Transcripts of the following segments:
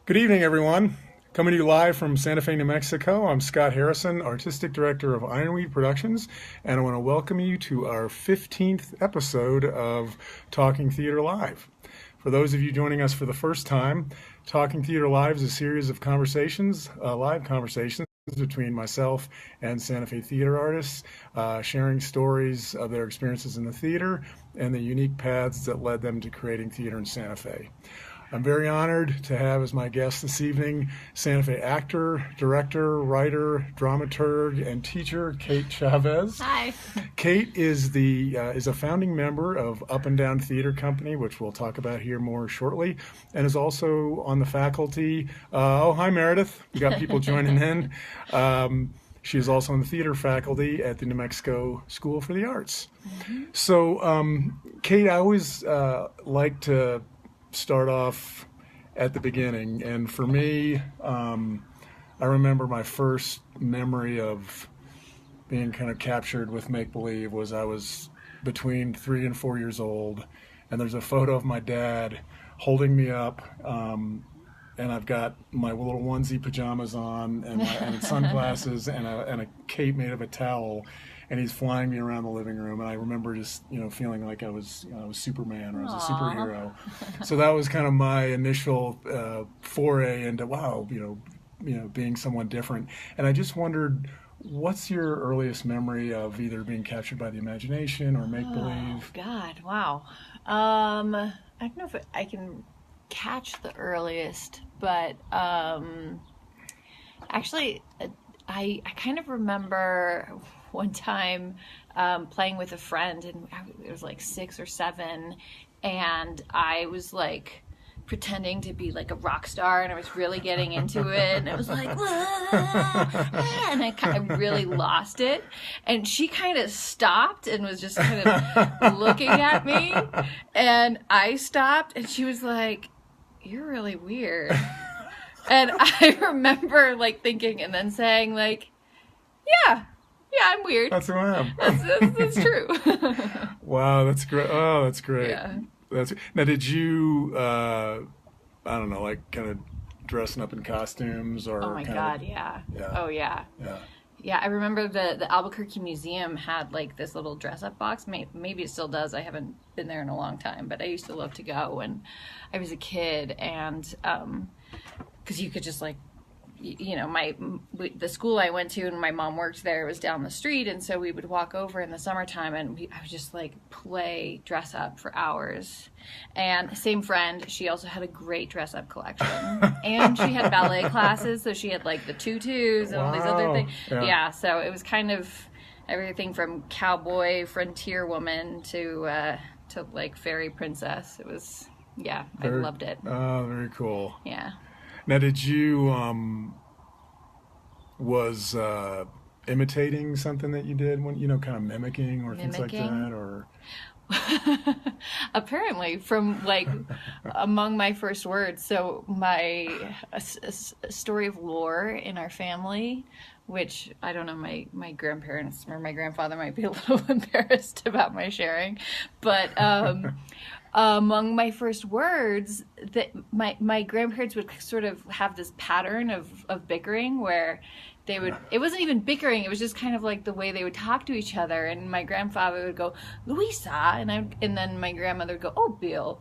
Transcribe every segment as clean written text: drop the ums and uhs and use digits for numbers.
Good evening, everyone. Coming to you live from Santa Fe, New Mexico. I'm Scott Harrison, Artistic Director of Ironweed Productions, and I want to welcome you to our 15th episode of Talking Theater Live. For those of you joining us for the first time, Talking Theater Live is a series of conversations, live conversations between myself and Santa Fe theater artists, sharing stories of their experiences in the theater and the unique paths that led them to creating theater in Santa Fe. I'm very honored to have as my guest this evening Santa Fe actor, director, writer, dramaturg, and teacher Kate Chavez. Hi. Kate is a founding member of Up and Down Theater Company, which we'll talk about here more shortly, and is also on the faculty. Hi Meredith, we got people joining in. She is also on the theater faculty at the New Mexico School for the Arts. Mm-hmm. So, Kate, I always like to start off at the beginning, and for me, I remember my first memory of being kind of captured with make-believe was I was between 3 and 4 years old, and there's a photo of my dad holding me up, and I've got my little onesie pajamas on and sunglasses and a cape made of a towel, and he's flying me around the living room. And I remember just, feeling like I was Superman or I was a superhero. So that was kind of my initial foray into, wow, being someone different. And I just wondered, what's your earliest memory of either being captured by the imagination or make-believe? Oh, God, wow. I don't know if I can catch the earliest, but actually, I kind of remember one time playing with a friend, and it was like 6 or 7, and I was like pretending to be like a rock star, and I was really getting into it, and it was like, and I really lost it, and she kind of stopped and was just kind of looking at me, and I stopped, and she was like, "You're really weird." And I remember like thinking and then saying like, yeah, I'm weird. That's who I am. That's true. Wow, that's great. Oh, that's great. Yeah. Now, did you, I don't know, like kind of dressing up in costumes or? Oh my God, yeah. Oh yeah. Yeah. Yeah, I remember the Albuquerque Museum had like this little dress-up box. Maybe it still does. I haven't been there in a long time, but I used to love to go when I was a kid, and because you could just like, the school I went to and my mom worked there was down the street, and so we would walk over in the summertime, and I would just like play dress up for hours. And same friend, she also had a great dress up collection, and she had ballet classes, so she had like the tutus and all these other things. Yeah, so it was kind of everything from cowboy frontier woman to like fairy princess. It was, I loved it. Oh, very cool. Yeah. Now, did you was imitating something that you did when kind of mimicking or things like that, or? Apparently, from like among my first words. So a story of lore in our family, which I don't know, my grandparents or my grandfather might be a little embarrassed about my sharing, but among my first words, that my grandparents would sort of have this pattern of bickering where they would, it wasn't even bickering, it was just kind of like the way they would talk to each other, and my grandfather would go, "Louisa," and then my grandmother would go, "Oh, Bill,"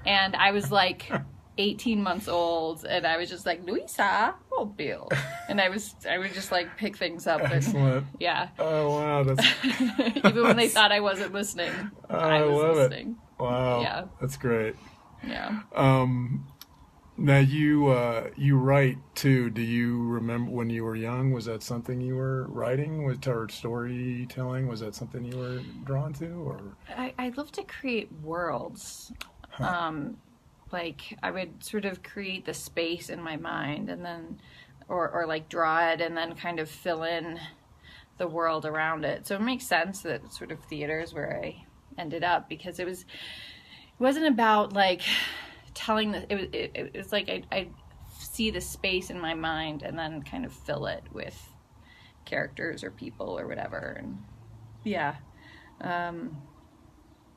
and I was like 18 months old, and I was just like, "Louisa, oh, Bill," and I would just like pick things up. Excellent. And, yeah. Oh wow, that's even when they thought I wasn't listening, I was love listening. It. Wow. Yeah. That's great. Yeah. Now you write too. Do you remember when you were young? Was that something you were writing? Or storytelling? Was that something you were drawn to? Or I love to create worlds. Like I would sort of create the space in my mind, and then, or like draw it, and then kind of fill in the world around it. So it makes sense that sort of theater is where I ended up, because it wasn't about like telling it was like I see the space in my mind and then kind of fill it with characters or people or whatever, and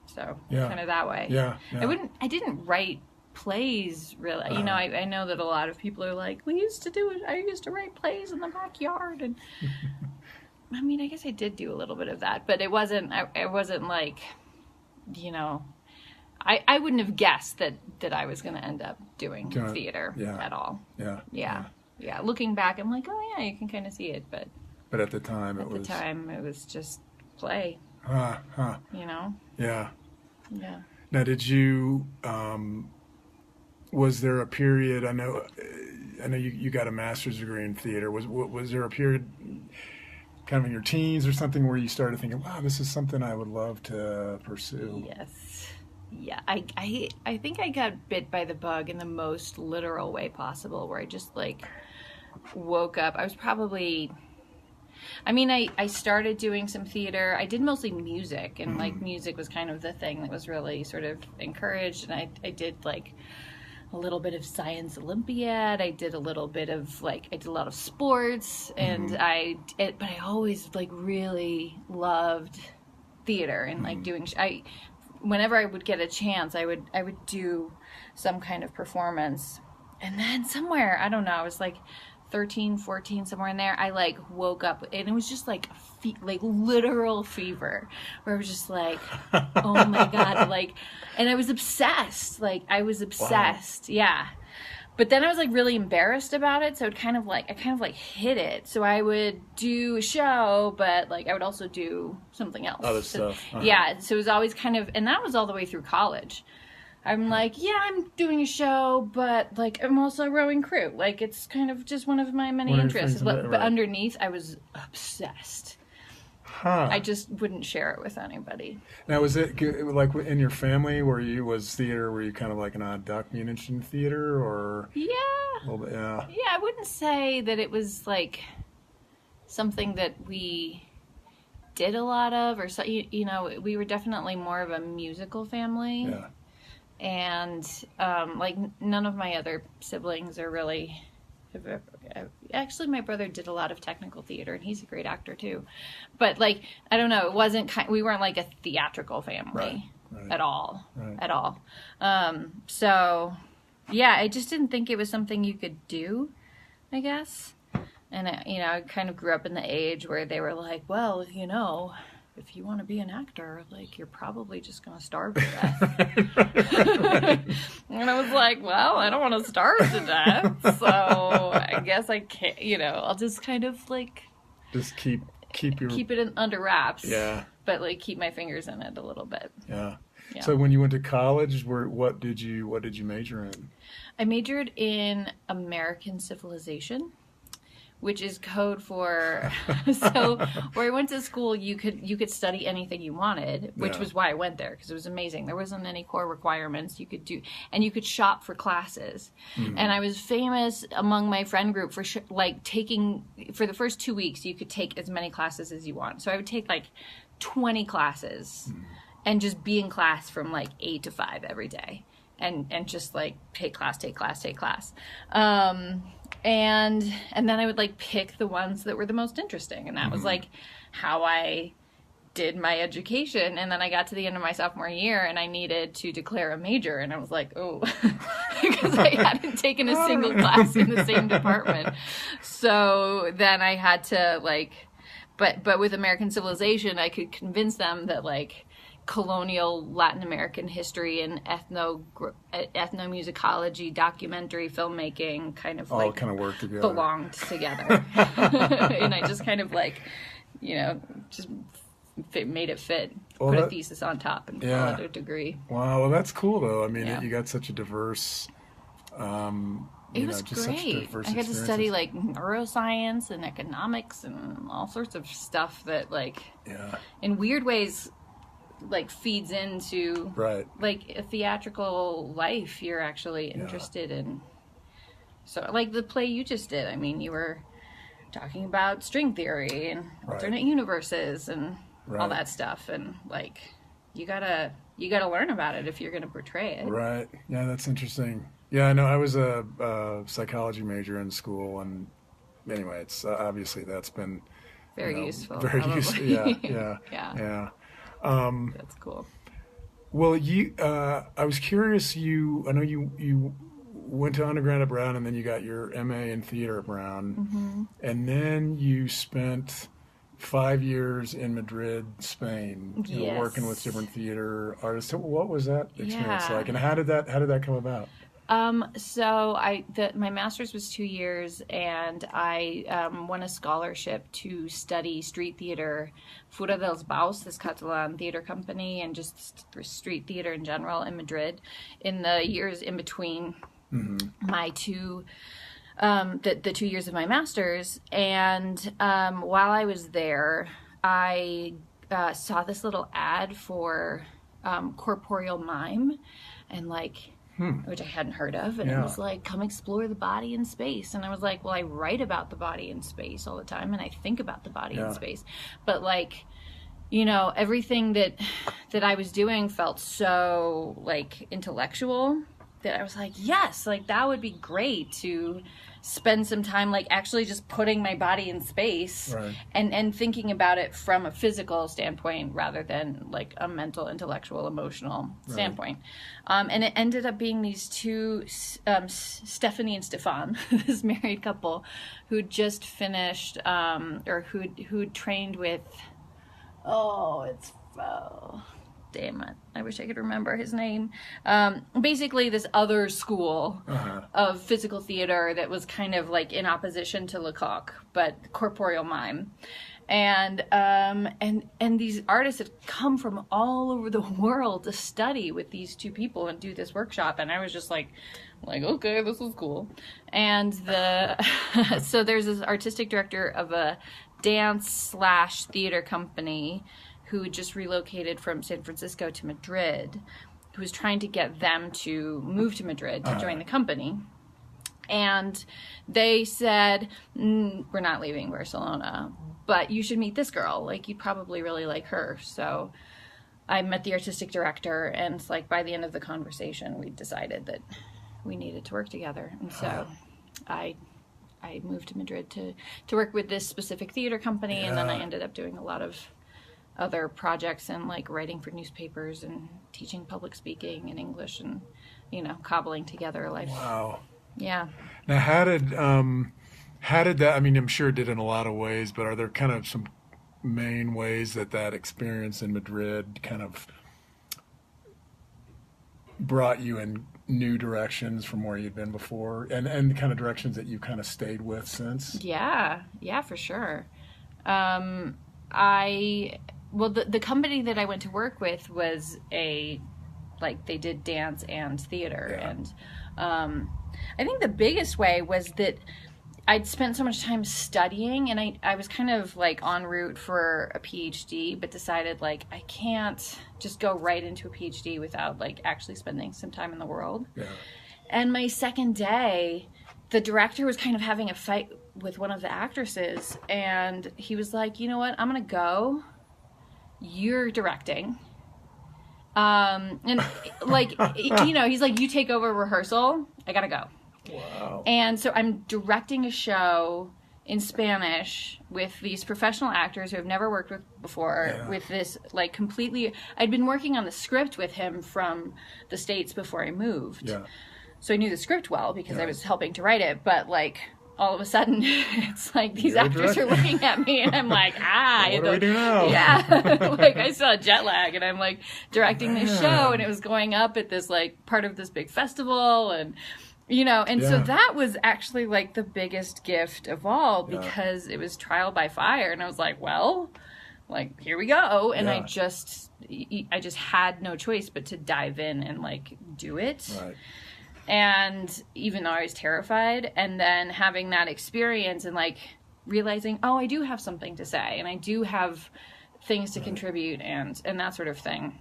so kind of that way. Yeah. I didn't write plays really. I know that a lot of people are like, I used to write plays in the backyard, and I mean, I guess I did do a little bit of that, but it wasn't like, I wouldn't have guessed that I was going to end up doing theater at all. Yeah. Looking back, I'm like, oh yeah, you can kind of see it, but at the time it was just play. Yeah. Yeah. Now, did you? Was there a period? I know you got a master's degree in theater. Was there a period, kind of in your teens or something, where you started thinking, "Wow, this is something I would love to pursue"? Yes. Yeah. I think I got bit by the bug in the most literal way possible, where I just like woke up. I was probably. I mean, I started doing some theater. I did mostly music, and like music was kind of the thing that was really sort of encouraged. And I did like a little bit of Science Olympiad. I did a little bit of I did a lot of sports, and but I always like really loved theater and like doing. Whenever I would get a chance, I would do some kind of performance, and then somewhere, I don't know, I was like 13, 14, somewhere in there, I like woke up and it was just like literal fever, where I was just like, oh my God, and I was obsessed. Wow. Yeah. But then I was like really embarrassed about it, so I kind of hid it. So I would do a show, but like I would also do something else. Other stuff. Yeah, so it was always kind of, and that was all the way through college. I'm like, yeah, I'm doing a show, but like I'm also rowing crew. Like it's kind of just one of my many interests. But underneath, I was obsessed. I just wouldn't share it with anybody. Now, was it like in your family were you kind of like an odd duck being interested in theater, or? Yeah. A little bit, yeah. Yeah, I wouldn't say that it was like something that we did a lot of, or so, we were definitely more of a musical family. Yeah. And like none of my other siblings are really. Actually, my brother did a lot of technical theater, and he's a great actor too. But like, I don't know, we weren't like a theatrical family at all. So yeah, I just didn't think it was something you could do, I guess. And I kind of grew up in the age where they were like, well, if you want to be an actor, like, you're probably just going to starve to death. And I was like, well, I don't want to starve to death, so I guess I can't, I'll just kind of like... Just keep it under wraps. Yeah. But like keep my fingers in it a little bit. Yeah. So when you went to college, what did you major in? I majored in American Civilization, which is code for where I went to school, you could study anything you wanted, which was why I went there, because it was amazing. There wasn't any core requirements. You could do, and you could shop for classes. And I was famous among my friend group for taking, for the first 2 weeks, you could take as many classes as you want. So I would take like 20 classes and just be in class from like 8 to 5 every day. And just like take class. And then I would like pick the ones that were the most interesting. And that was like how I did my education. And then I got to the end of my sophomore year and I needed to declare a major. And I was like, oh, because I hadn't taken a single class in the same department. So then I had to like, but with American Civilization, I could convince them that like colonial Latin American history and ethnomusicology, documentary filmmaking kind of all kind of work together, belonged together. And I just kind of like, just made it fit, put a thesis on top and call it a degree. Wow, well that's cool though. I mean, you got such a diverse, it was great. I got to study like neuroscience and economics and all sorts of stuff that like, in weird ways, like feeds into like a theatrical life you're actually interested in. So like the play you just did, I mean, you were talking about string theory and alternate universes and all that stuff, and like you gotta learn about it if you're gonna portray it. Right. Yeah, that's interesting. Yeah, I know. I was a psychology major in school, and anyway, it's obviously that's been very useful. Very useful. Yeah. That's cool. Well, I was curious. I know you went to undergrad at Brown, and then you got your MA in theater at Brown, and then you spent 5 years in Madrid, Spain, working with Yes. different theater artists. So what was that experience Yeah. like, and how did that come about? So my master's was 2 years, and I won a scholarship to study street theater, Fura dels Baus, this Catalan theater company, and just street theater in general in Madrid, in the years in between my two, the 2 years of my master's. And while I was there, I saw this little ad for corporeal mime, and which I hadn't heard of, and it was like, come explore the body in space. And I was like, well, I write about the body in space all the time, and I think about the body in space, but everything that I was doing felt so intellectual that I was like, yes, that would be great to spend some time actually just putting my body in space, Right. and thinking about it from a physical standpoint rather than a mental, intellectual, emotional standpoint. And it ended up being these two, Stephanie and Stefan, this married couple who just finished, or who trained with, damn it, I wish I could remember his name. Basically this other school of physical theater that was kind of in opposition to Lecoq, but corporeal mime. And these artists had come from all over the world to study with these two people and do this workshop, and I was just like, okay, this is cool. And so there's this artistic director of a dance/theater company who just relocated from San Francisco to Madrid, who was trying to get them to move to Madrid to join the company. And they said, we're not leaving Barcelona, but you should meet this girl. You'd probably really like her. So I met the artistic director, and by the end of the conversation, we decided that we needed to work together. And so I moved to Madrid to work with this specific theater company, and then I ended up doing a lot of other projects and writing for newspapers and teaching public speaking in English, and cobbling together a life. Wow. Yeah. Now, how did that? I mean, I'm sure it did in a lot of ways, but are there kind of some main ways that experience in Madrid kind of brought you in new directions from where you'd been before, and the kind of directions that you kind of stayed with since? Yeah, for sure. The company that I went to work with was they did dance and theater. And I think the biggest way was that I'd spent so much time studying, and I was kind of en route for a PhD, but decided I can't just go right into a PhD without actually spending some time in the world. Yeah. And my second day, the director was kind of having a fight with one of the actresses, and he was like, you know what, I'm gonna go, you're directing, and he's like, you take over rehearsal, I gotta go. Wow. And so I'm directing a show in Spanish with these professional actors who I've never worked with before, with this completely, I'd been working on the script with him from the States before I moved. Yeah. So I knew the script well because I was helping to write it, but all of a sudden it's these actors are looking at me, and I'm like, what do we do now? Yeah. I still had jet lag, and I'm directing this show, and it was going up at this part of this big festival, and so that was actually the biggest gift of all, because it was trial by fire, and I was like, well, here we go. And I just had no choice but to dive in and do it. Right. And even though I was terrified, and then having that experience and realizing, I do have something to say, and I do have things to contribute, and that sort of thing.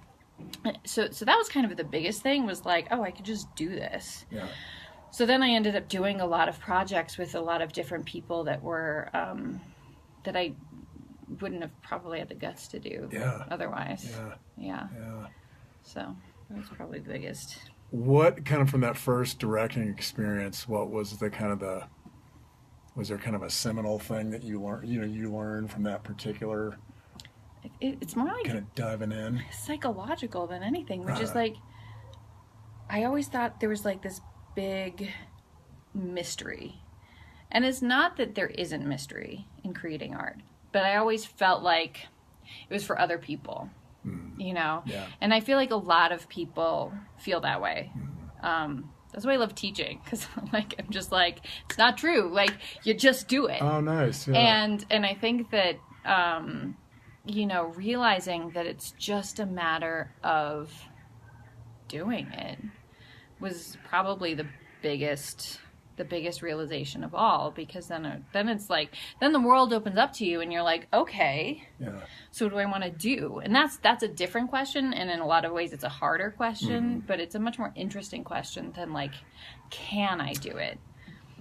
So that was kind of the biggest thing, was I could just do this. Yeah. So then I ended up doing a lot of projects with a lot of different people that were, that I wouldn't have probably had the guts to do otherwise. Yeah. So that was probably the biggest. What kind of, from that first directing experience, what was was there kind of a seminal thing that you learned from that particular it's more like kind of diving in. psychological than anything, which is like, I always thought there was like this big mystery. And it's not that there isn't mystery in creating art, but I always felt like it was for other people, you know? Yeah. And I feel like a lot of people feel that way. That's why I love teaching, because like, I'm just like, it's not true. Like, you just do it. Oh, nice. Yeah. And I think that, you know, realizing that it's just a matter of doing it was probably the biggest realization of all, because then it's like, then the world opens up to you and you're like, okay, so what do I want to do? And that's a different question, and in a lot of ways it's a harder question, but it's a much more interesting question than like, can I do it?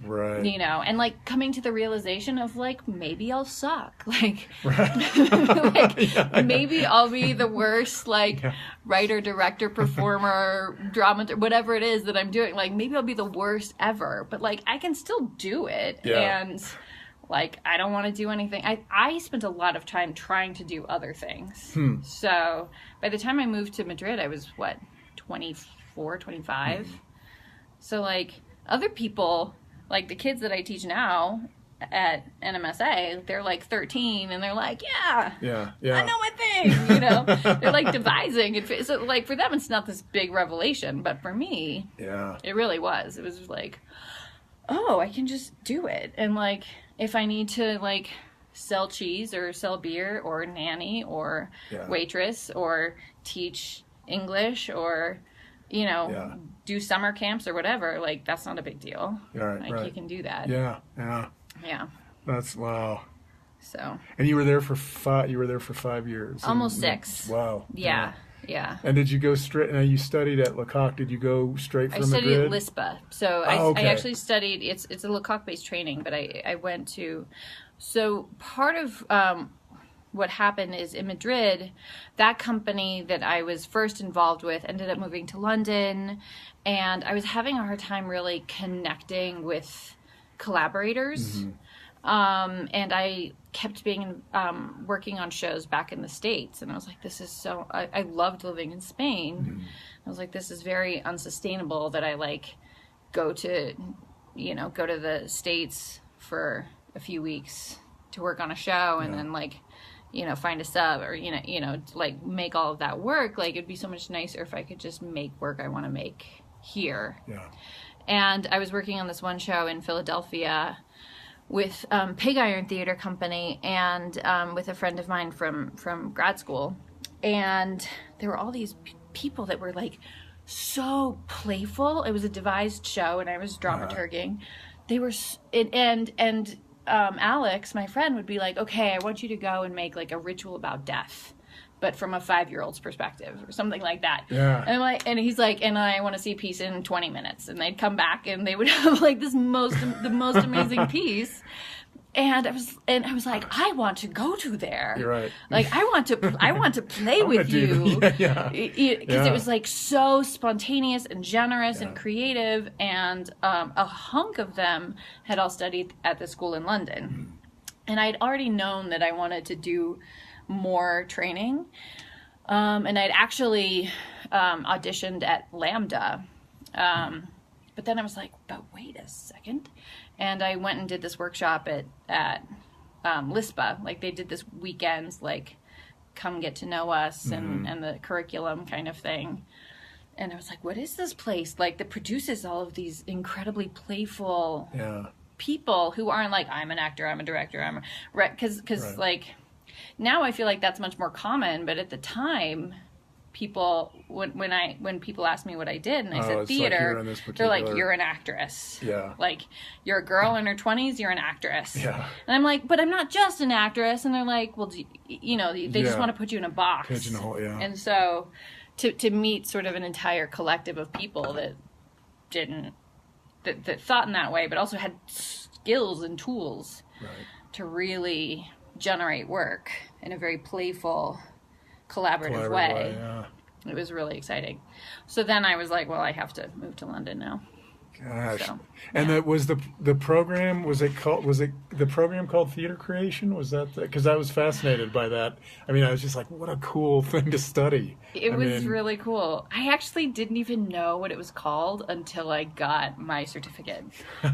Right. You know, and like coming to the realization of like, maybe I'll suck. Like, maybe I'll be the worst, like, writer, director, performer, drama, whatever it is that I'm doing. Like, maybe I'll be the worst ever, but like, I can still do it. Yeah. And like, I don't want to do anything. I spent a lot of time trying to do other things. So by the time I moved to Madrid, I was 24, 25. So like, other people, like the kids that I teach now at NMSA, they're like 13 and they're like, yeah, I know my thing, you know. They're like devising it. So like for them, it's not this big revelation, but for me, it really was. It was like, oh, I can just do it. And like, if I need to like sell cheese or sell beer or nanny or waitress or teach English or, you know, do summer camps or whatever, like, that's not a big deal. You can do that. Yeah. That's wow. So. And you were there for 5 years. Almost 6. Wow. Yeah. And did you go straight? Now you studied at Lecoq. Did you go straight from Madrid? I studied at LISPA. So I actually studied. It's a Lecoq-based training, but I went to. So part of what happened is in Madrid, that company that I was first involved with ended up moving to London, and I was having a hard time really connecting with collaborators. And I kept being working on shows back in the States, and I was like, this is so, I loved living in Spain. I was like, this is very unsustainable that I like go to the States for a few weeks to work on a show and then like, you know, find a sub or, you know, like make all of that work. Like, it'd be so much nicer if I could just make work I want to make here. And I was working on this one show in Philadelphia with Pig Iron Theater Company and with a friend of mine from grad school. And there were all these people that were like so playful. It was a devised show and I was dramaturging. They were, and Alex, my friend, would be like, okay, I want you to go and make like a ritual about death, but from a 5-year-old's perspective or something like that. And I'm like, and he's like, and I want to see a piece in 20 minutes. And they'd come back and they would have like the most amazing piece. And I was like, I want to go to there. You're right. Like, I want to play with you. Because it was like so spontaneous and generous and creative. And a hunk of them had all studied at the school in London. And I'd already known that I wanted to do more training. And I'd actually auditioned at Lambda. But then I was like, but wait a second. And I went and did this workshop at LISPA. Like, they did this weekends, like, come get to know us and the curriculum kind of thing. And I was like, what is this place? Like, that produces all of these incredibly playful people who aren't like, I'm an actor, I'm a director, because like, now I feel like that's much more common. But at the time, people, when people asked me what I did and I said theater, like they're like, you're an actress. Like, you're a girl in her 20s, you're an actress. And I'm like, but I'm not just an actress. And they're like, well, you know, they just want to put you in a box. Pigeonhole, And so to meet sort of an entire collective of people that that thought in that way, but also had skills and tools to really generate work in a very playful, collaborative way. It was really exciting. So then I was like, well, I have to move to London now. Gosh. So, And yeah. that was the program, was it the program called Theater Creation? Was that, because I was fascinated by that. I mean, I was just like, what a cool thing to study. It I was mean, really cool. I actually didn't even know what it was called until I got my certificate. I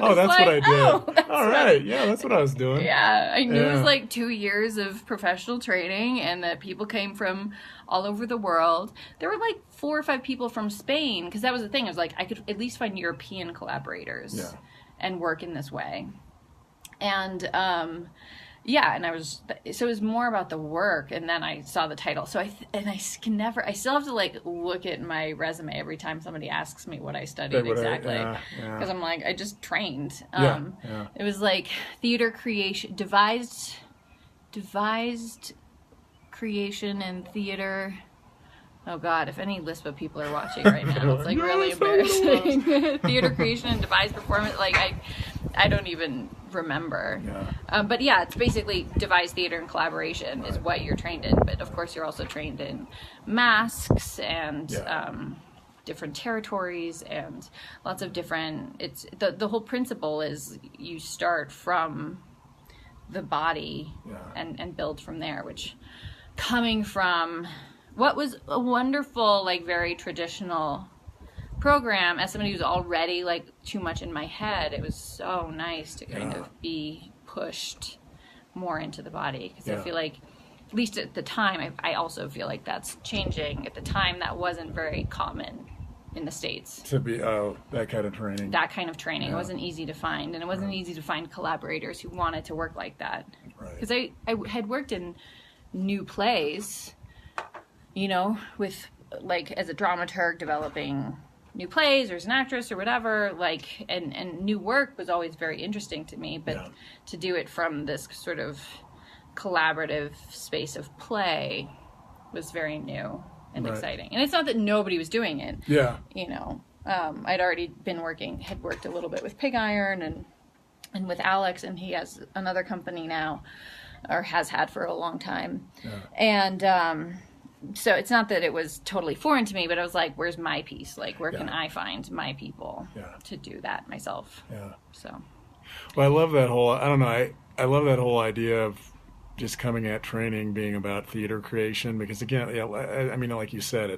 oh, was that's what I like, did. oh, that's All what right. Yeah, that's what I was doing. yeah, I knew it was Yeah. like 2 years of professional training and that people came from all over the world. There were like 4 or 5 people from Spain, because that was the thing. I was like, I could at least find European collaborators Yeah. and work in this way. And yeah, and so it was more about the work, and then I saw the title. So I still have to like look at my resume every time somebody asks me what I studied exactly. Yeah. Because I'm like, I just trained. Yeah. Yeah. It was like theater creation, devised creation and theater. Oh God, if any LISPA people are watching right now, it's like really embarrassing. Theater creation and devised performance, like I don't even remember. Yeah. But yeah, it's basically devised theater and collaboration is what you're trained in. But of course, you're also trained in masks and different territories and lots of different. It's the whole principle is you start from the body and build from there, which coming from what was a wonderful, like very traditional program, as somebody who's already like too much in my head, it was so nice to kind of be pushed more into the body, because I feel like, at least at the time, I also feel like that's changing. At the time, that wasn't very common in the States. To be, that kind of training. That kind of training. It wasn't easy to find, and it wasn't easy to find collaborators who wanted to work like that. Because I had worked in new plays, you know, with like as a dramaturg developing new plays or as an actress or whatever, like, and new work was always very interesting to me, but to do it from this sort of collaborative space of play was very new and exciting. And it's not that nobody was doing it. Yeah. You know, I'd already had worked a little bit with Pig Iron and with Alex, and he has another company now, or has had for a long time. And so it's not that it was totally foreign to me, but I was like, where's my piece? Like, where can I find my people to do that myself? Yeah. So. Well, I love that whole, I don't know, I love that whole idea of just coming at training being about theater creation, because again, I mean, like you said,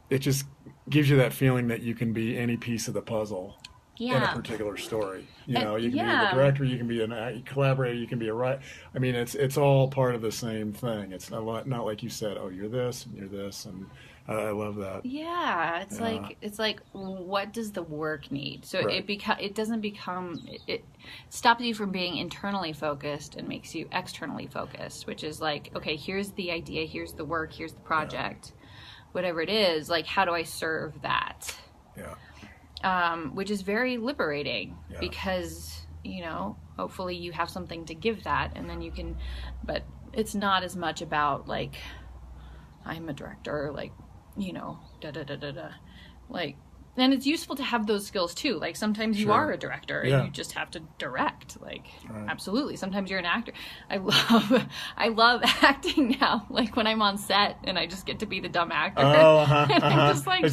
it just gives you that feeling that you can be any piece of the puzzle in a particular story. You know, you can be the director, you can be a collaborator, you can be a writer. I mean, it's all part of the same thing. It's not like you said, oh, you're this and you're this, and I love that. Yeah, it's like what does the work need? So it doesn't become, it stops you from being internally focused and makes you externally focused, which is like, okay, here's the idea, here's the work, here's the project, whatever it is, like how do I serve that? Yeah. Which is very liberating because, you know, hopefully you have something to give that, and then you can, but it's not as much about like, I'm a director, like, you know, like, and it's useful to have those skills too. Like sometimes you are a director and you just have to direct. Like absolutely. Sometimes you're an actor. I love acting now. Like when I'm on set and I just get to be the dumb actor. I'm just like,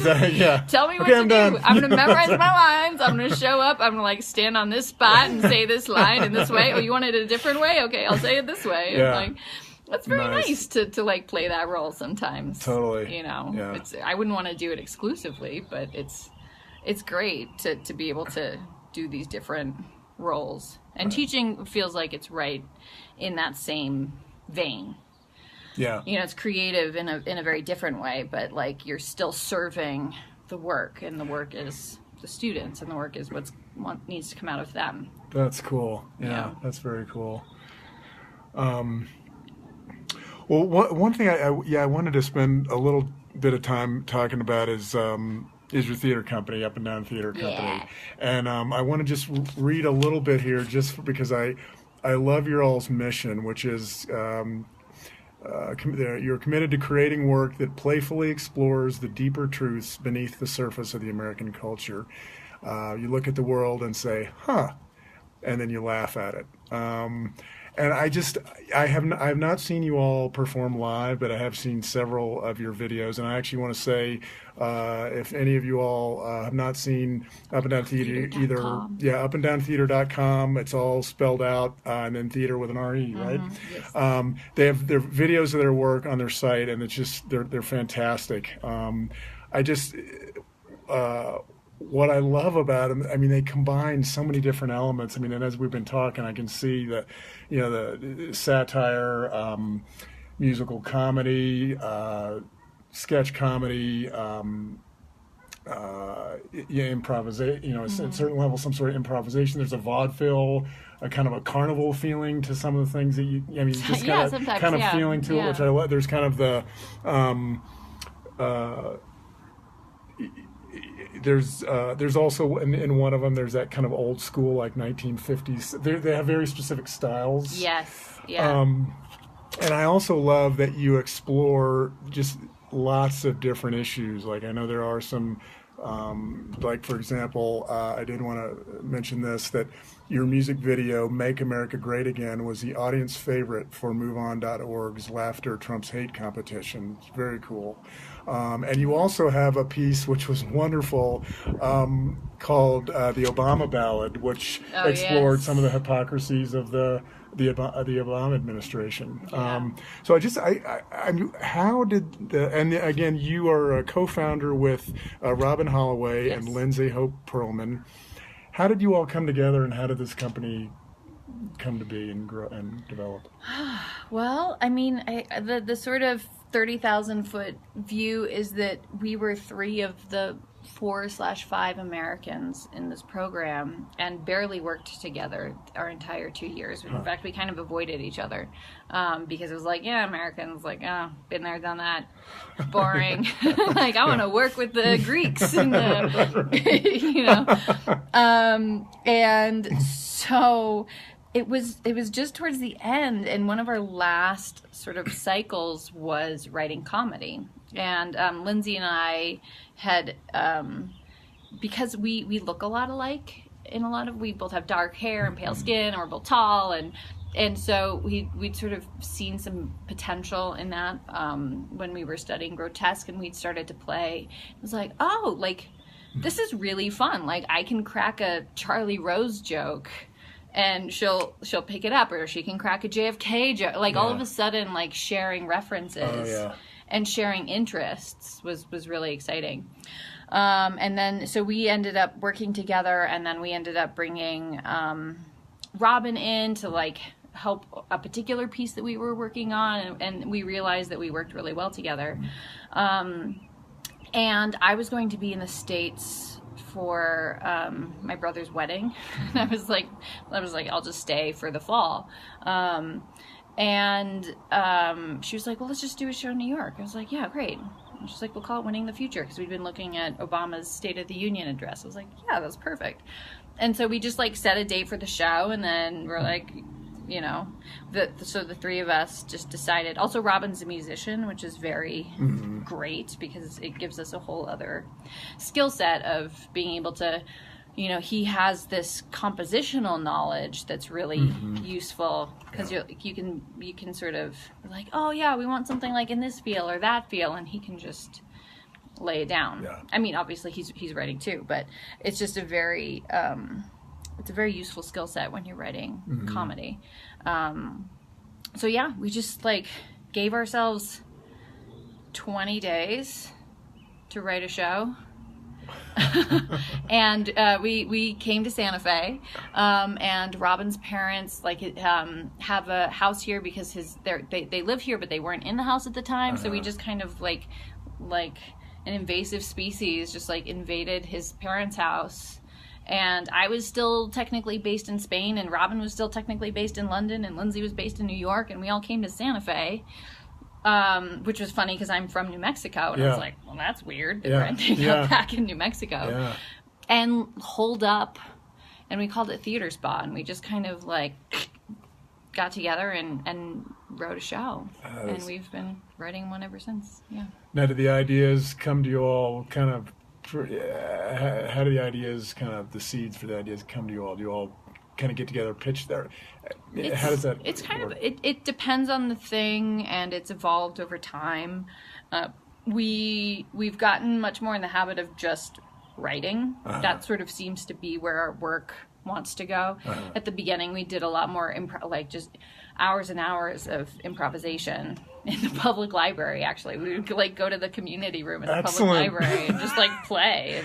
tell me what to do. I'm going to memorize my lines. I'm going to show up. I'm going to like stand on this spot and say this line in this way. Oh, you want it a different way? Okay, I'll say it this way. And like, that's very nice to like play that role sometimes. Totally. You know, I wouldn't want to do it exclusively, but it's great to be able to do these different roles. And teaching feels like it's right in that same vein. Yeah. You know, it's creative in a very different way, but like you're still serving the work, and the work is the students, and the work is what needs to come out of them. That's cool. Yeah. That's very cool. Well, one thing I wanted to spend a little bit of time talking about is your theater company, Up and Down Theater Company. And I want to just read a little bit here just because I love your all's mission, which is you're committed to creating work that playfully explores the deeper truths beneath the surface of the American culture. You look at the world and say, and then you laugh at it. And I have not seen you all perform live, but I have seen several of your videos. And I actually want to say, if any of you all have not seen Up and Down Theater, either, upanddowntheater.com, it's all spelled out, and then theater with an R-E, right? Yes. They have their videos of their work on their site, and it's just, they're fantastic. What I love about them, I mean, they combine so many different elements. I mean, and as we've been talking, I can see that, the satire, musical comedy, sketch comedy, improvisation, at a certain level, some sort of improvisation. There's a vaudeville, a kind of a carnival feeling to some of the things that you just got a kind of feeling to it, which I love. There's kind of the, there's also in one of them, there's that kind of old school, like 1950s. They have very specific styles. Yes. Yeah. And I also love that you explore just lots of different issues. Like, I know there are some, like, for example, I did want to mention this, that your music video, Make America Great Again, was the audience favorite for MoveOn.org's Laughter Trumps Hate competition. It's very cool. And you also have a piece which was wonderful, called The Obama Ballad, which explored some of the hypocrisies of the Obama administration. Yeah. So how did and again, you are a co-founder with Robin Holloway and Lindsay Hope Perlman. How did you all come together, and how did this company come to be and grow and develop? Well, I mean, the sort of 30,000-foot view is that we were 3 of the 4/5 Americans in this program and barely worked together our entire 2 years. In fact, we kind of avoided each other because it was like, Americans, like, been there, done that, boring. Like, I want to work with the Greeks, and and so it was just towards the end, and one of our last sort of cycles was writing comedy. And Lindsay and I had, because we look a lot alike we both have dark hair and pale skin, and we're both tall, and so we'd sort of seen some potential in that when we were studying grotesque, and we'd started to play. It was like, this is really fun. Like, I can crack a Charlie Rose joke, and she'll pick it up, or she can crack a JFK joke. Like, all of a sudden, like, sharing references and sharing interests was really exciting. And then, so we ended up working together, and then we ended up bringing Robin in to, like, help a particular piece that we were working on, and we realized that we worked really well together. And I was going to be in the States for my brother's wedding, and I was like, I'll just stay for the fall. And she was like, well, let's just do a show in New York. I was like, yeah, great. And she's like, we'll call it Winning the Future, because we'd been looking at Obama's State of the Union address. I was like, yeah, that's perfect. And so we just, like, set a date for the show, and then we're like, so the 3 of us just decided. Also, Robin's a musician, which is very great, because it gives us a whole other skill set of being able to, he has this compositional knowledge that's really useful, because you can sort of like, oh yeah, we want something like in this feel or that feel, and he can just lay it down. Yeah. I mean, obviously he's writing too, but it's just a very useful skill set when you're writing comedy. So yeah, we just, like, gave ourselves 20 days to write a show. And we came to Santa Fe, and Robin's parents, like, have a house here because they live here, but they weren't in the house at the time. So we just kind of like an invasive species just, like, invaded his parents' house. And I was still technically based in Spain, and Robin was still technically based in London, and Lindsay was based in New York, and we all came to Santa Fe, which was funny because I'm from New Mexico, and I was like, well, that's weird that we're ending up back in New Mexico. And holed up, and we called it Theater Spa, and we just kind of, like, got together and wrote a show, and we've been writing one ever since. Now, did the ideas come to you all kind of, how do the ideas, kind of the seeds for the ideas come to you all? Do you all kind of get together, pitch there? How does that It's kind work? of, it depends on the thing, and it's evolved over time. We've gotten much more in the habit of just writing. That sort of seems to be where our work wants to go. At the beginning, we did a lot more like just hours and hours of improvisation in the public library. Actually, we would like go to the community room in the public library and just like play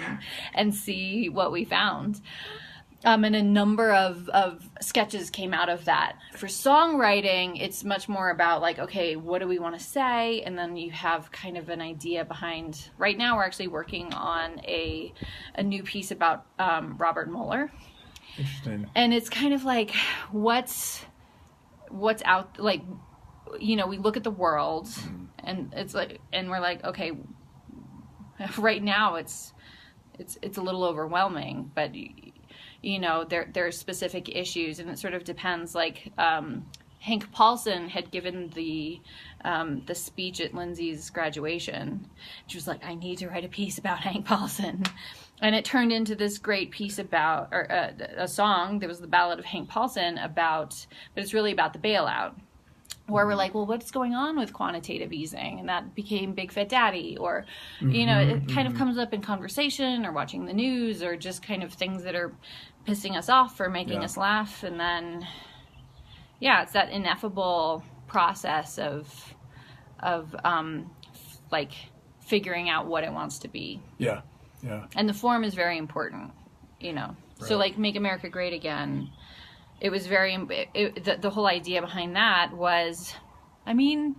and see what we found. And a number of sketches came out of that. For songwriting, it's much more about like, okay, what do we want to say? And then you have kind of an idea behind. Right now, we're actually working on a new piece about Robert Mueller. Interesting. And it's kind of like, what's out, like, you know, we look at the world and it's like, and we're like, okay, right now it's a little overwhelming, but you know, there are specific issues, and it sort of depends. Like Hank Paulson had given the speech at Lindsay's graduation. She was like, I need to write a piece about Hank Paulson. And it turned into this great piece about, or a song. There was the Ballad of Hank Paulson but it's really about the bailout. Where we're like, well, what's going on with quantitative easing? And that became Big Fat Daddy. Or, you know, it kind of comes up in conversation or watching the news or just kind of things that are pissing us off or making us laugh. And then, yeah, it's that ineffable process of like figuring out what it wants to be. Yeah, yeah. And the form is very important, you know. Right. So like Make America Great Again, it was the whole idea behind that was, I mean,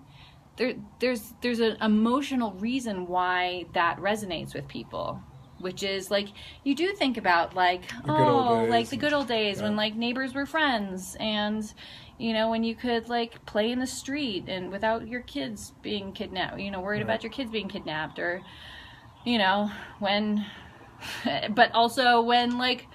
there's an emotional reason why that resonates with people, which is like, you do think about like, like the good old days when like neighbors were friends, and you know, when you could like play in the street and without your kids being kidnapped, you know, worried about your kids being kidnapped, or you know, when but also when like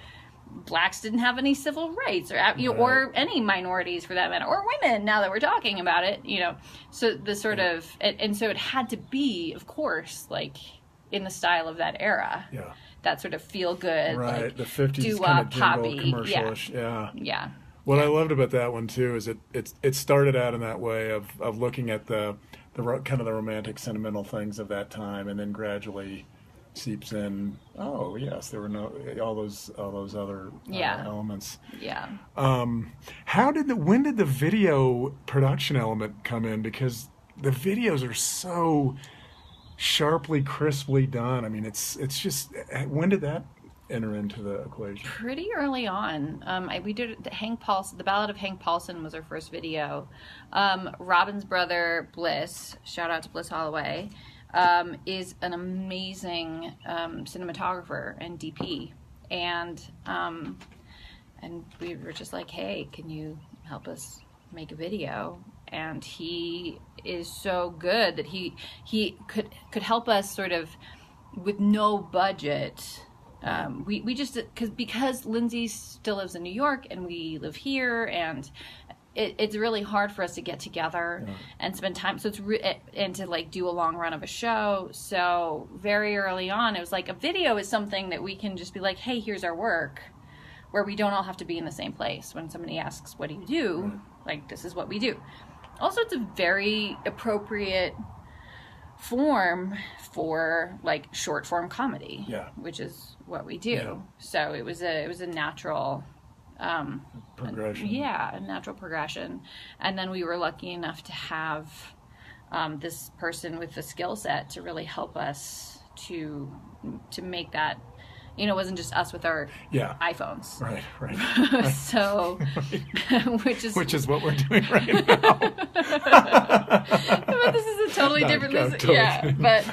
blacks didn't have any civil rights, or you know, or any minorities for that matter, or women, now that we're talking about it, you know. So the sort of and so it had to be, of course, like in the style of that era. Yeah. That sort of feel good, right? Like the 50s kind of jingle, commercial-ish. Yeah. What I loved about that one too is it started out in that way of looking at the kind of the romantic, sentimental things of that time, and then gradually seeps in. Oh yes, there were all those other elements. Yeah. When did the video production element come in? Because the videos are so sharply, crisply done. I mean, it's just, when did that enter into the equation? Pretty early on. We did the Ballad of Hank Paulson was our first video. Robin's brother Bliss, shout out to Bliss Holloway, is an amazing cinematographer and DP, and we were just like, hey, can you help us make a video? And he is so good that he could help us sort of with no budget. We just because Lindsay still lives in New York and we live here, and it's really hard for us to get together and spend time. So and to like do a long run of a show. So very early on, it was like a video is something that we can just be like, hey, here's our work, where we don't all have to be in the same place. When somebody asks, what do you do? Like, this is what we do. Also, it's a very appropriate form for like short form comedy, which is what we do. Yeah. So it was a natural progression. A natural progression. And then we were lucky enough to have this person with the skill set to really help us to make that. You know, it wasn't just us with our iPhones. Right. So, which is what we're doing right now. But this is a totally different listen. But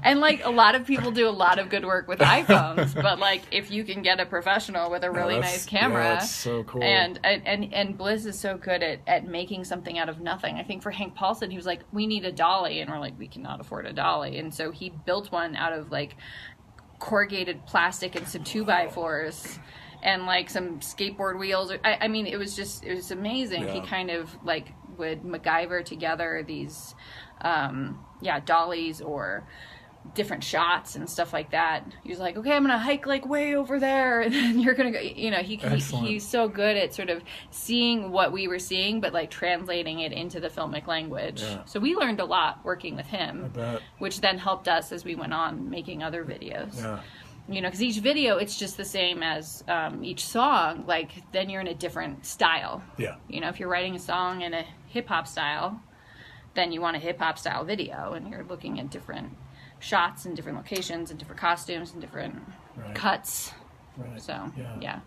and like a lot of people do a lot of good work with iPhones, but like if you can get a professional with a really nice camera, that's so cool. And Bliss is so good at making something out of nothing. I think for Hank Paulson, he was like, we need a dolly, and we're like, we cannot afford a dolly, and so he built one out of like corrugated plastic and some 2x4s and like some skateboard wheels. I mean, it was amazing. He kind of like would MacGyver together these dollies or different shots and stuff like that. He was like, okay, I'm gonna hike like way over there, and then you're gonna go, he's so good at sort of seeing what we were seeing, but like translating it into the filmic language. So we learned a lot working with him, I bet. which then helped us as we went on making other videos. Yeah. Because each video, it's just the same as each song. Like, then you're in a different style. Yeah. If you're writing a song in a hip-hop style, then you want a hip-hop style video, and you're looking at different shots and different locations and different costumes and different cuts. Right. So, yeah.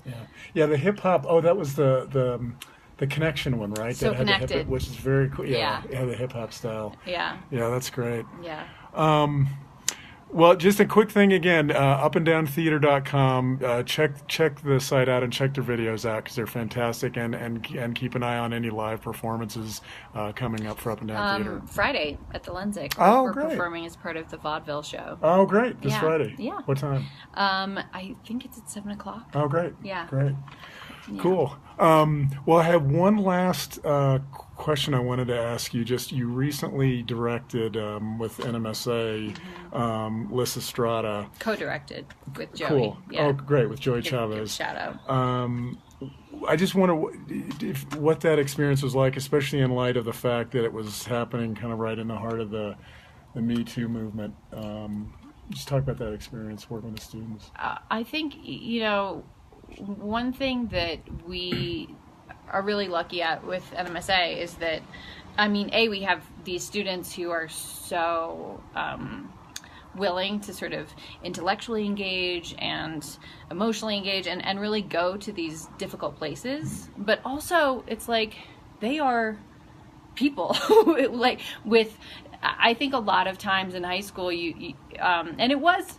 The hip-hop, that was the Connection one, right? So that had Connected. the hip, which is very cool. Yeah. It had the hip-hop style. Yeah. Yeah, that's great. Yeah. Well, just a quick thing again, upanddowntheater.com. Check the site out and check their videos out because they're fantastic, and keep an eye on any live performances coming up for Up and Down Theater. Friday at the Lensic. Oh, We're great. performing as part of the vaudeville show. Oh, great. This Yeah. Friday. Yeah. What time? I think it's at 7:00. Oh, great. Yeah. Great. Yeah. Cool. Well, I have one last question I wanted to ask you. Just you recently directed with NMSA, Lysistrata. Co-directed with Joey. Cool. Yeah. Oh, great, with Joey Give Chavez. shout out. I just wonder what that experience was like, especially in light of the fact that it was happening kind of right in the heart of the Me Too movement. Just talk about that experience working with the students. I think, one thing that we are really lucky at with NMSA is that, we have these students who are so willing to sort of intellectually engage and emotionally engage and really go to these difficult places. But also, it's like they are people. I think a lot of times in high school, and it was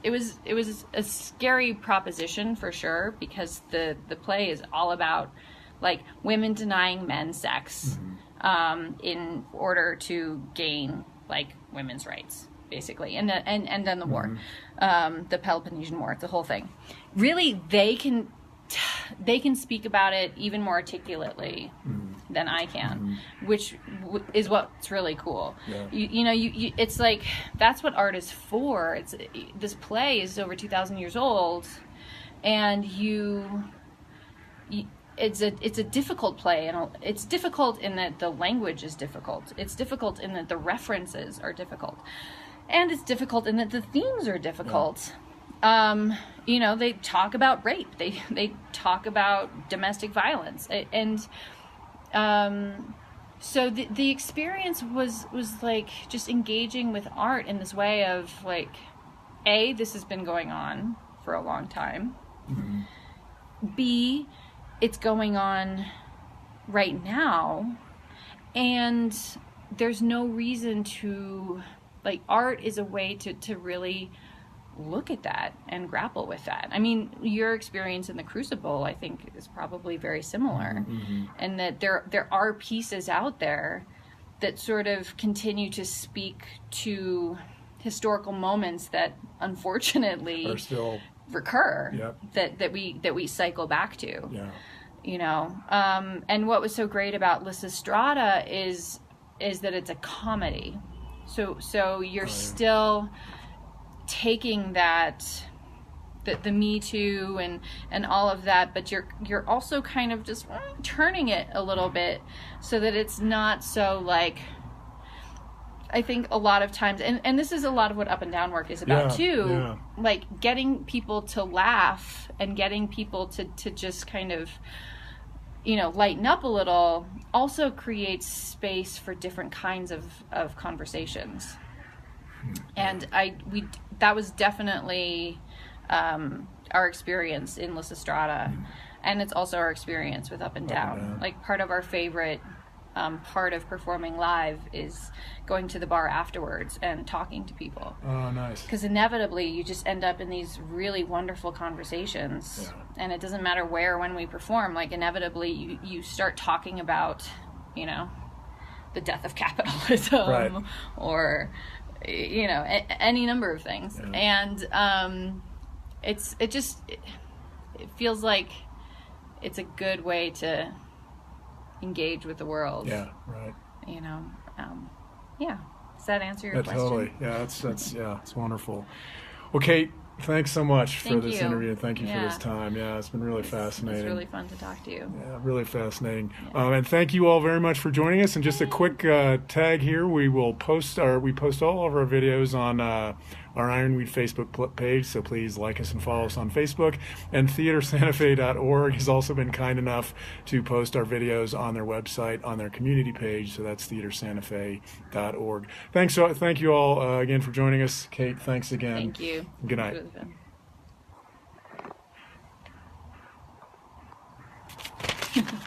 a scary proposition for sure, because the play is all about like women denying men sex in order to gain like women's rights, basically, and then the war, the Peloponnesian War, the whole thing. Really, they can speak about it even more articulately than I can, which is what's really cool. Yeah. It's like that's what art is for. This play is over 2,000 years old, and it's a difficult play, and it's difficult in that the language is difficult. It's difficult in that the references are difficult, and it's difficult in that the themes are difficult. Yeah. They talk about rape. They talk about domestic violence, and so the experience was like just engaging with art in this way of like, this has been going on for a long time. B, it's going on right now, and there's no reason to like art is a way to really look at that and grapple with that. Your experience in the Crucible, I think, is probably very similar, and that there are pieces out there that sort of continue to speak to historical moments that unfortunately Are still recur. Yep. that we cycle back to. Yeah. And what was so great about Lysistrata is that it's a comedy, so you're still taking that the Me Too and all of that, but you're also kind of just turning it a little bit so that it's not so like, I think a lot of times, and this is a lot of what Up and Down work is about too, like getting people to laugh and getting people to just kind of lighten up a little also creates space for different kinds of conversations. And that was definitely our experience in Lysistrata, and it's also our experience with Up and Down. Like part of our favorite part of performing live is going to the bar afterwards and talking to people. Oh, nice. Because inevitably you just end up in these really wonderful conversations, and it doesn't matter where or when we perform. Like inevitably you start talking about the death of capitalism, or any number of things. And it feels like it's a good way to engage with the world. Yeah, right. Does that answer your question? Totally. Yeah, it's wonderful. Well, Kate, thanks so much for Thank this you. interview. Thank you for this time. Yeah, it's been really fascinating. It's really fun to talk to you. Yeah, really fascinating. Yeah. And thank you all very much for joining us. And just a quick tag here: we post all of our videos on our Ironweed Facebook page. So please like us and follow us on Facebook. And theatersantafe.org has also been kind enough to post our videos on their website on their community page. So that's theatersantafe.org. Thank you all again for joining us. Kate, thanks again. Thank you. Good night. It was really fun.